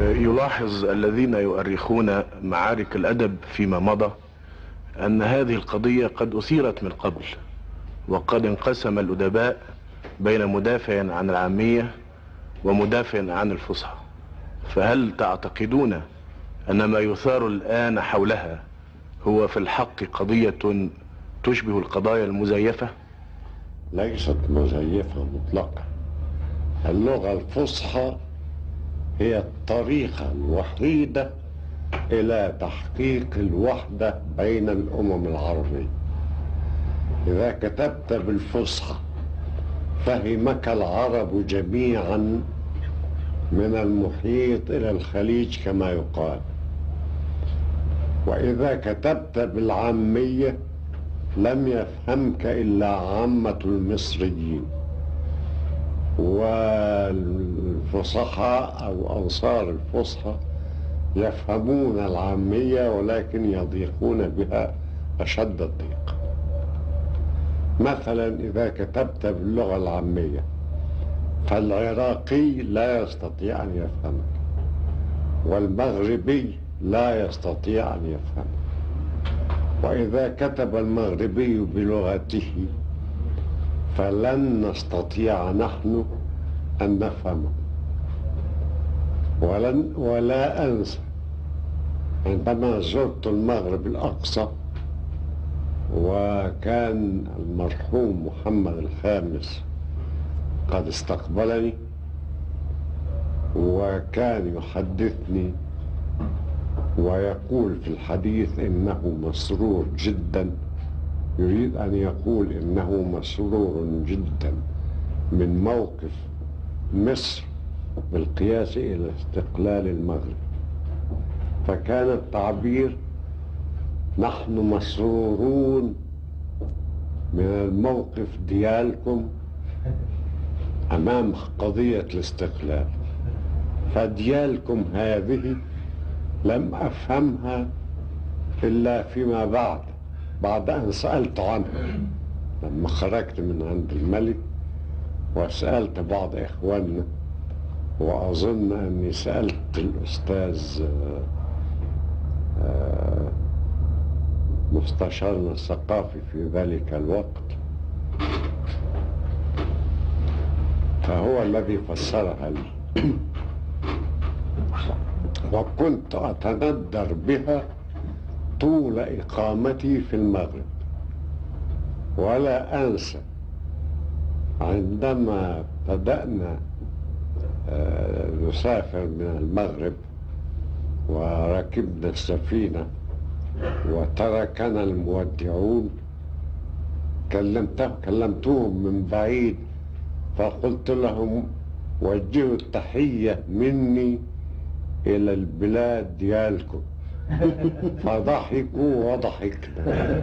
يلاحظ الذين يؤرخون معارك الأدب فيما مضى أن هذه القضية قد أثيرت من قبل، وقد انقسم الأدباء بين مدافع عن العامية ومدافع عن الفصحى. فهل تعتقدون أن ما يثار الآن حولها هو في الحق قضية تشبه القضايا المزيفة؟ ليست مزيفة مطلقا. اللغة الفصحى هي الطريقة الوحيدة إلى تحقيق الوحدة بين الأمم العربية. إذا كتبت بالفصحى فهمك العرب جميعا من المحيط إلى الخليج كما يقال، وإذا كتبت بالعامية لم يفهمك إلا عامة المصريين، والفصحاء أو أنصار الفصحى يفهمون العامية ولكن يضيقون بها أشد الضيق. مثلا إذا كتبت باللغة العامية فالعراقي لا يستطيع أن يفهمك، والمغربي لا يستطيع أن يفهمك. وإذا كتب المغربي بلغته فلن نستطيع نحن أن نفهمه. ولا أنسى عندما زرت المغرب الأقصى وكان المرحوم محمد الخامس قد استقبلني، وكان يحدثني ويقول في الحديث إنه مسرور جدا، يريد أن يقول إنه مسرور جدا من موقف مصر بالقياس إلى استقلال المغرب. فكان التعبير: نحن مسرورون من الموقف ديالكم أمام قضية الاستقلال. فديالكم هذه لم أفهمها إلا فيما بعد أن سألت عنها، لما خرجت من عند الملك وسألت بعض إخواننا، وأظن أني سألت الأستاذ مستشارنا الثقافي في ذلك الوقت، فهو الذي فسرها لي. وكنت أتندر بها طول إقامتي في المغرب. ولا أنسى عندما بدأنا نسافر من المغرب وركبنا السفينة وتركنا المودعون، كلمتهم من بعيد فقلت لهم: وجهوا التحية مني إلى البلاد ديالكم. فضحكوا وضحكنا.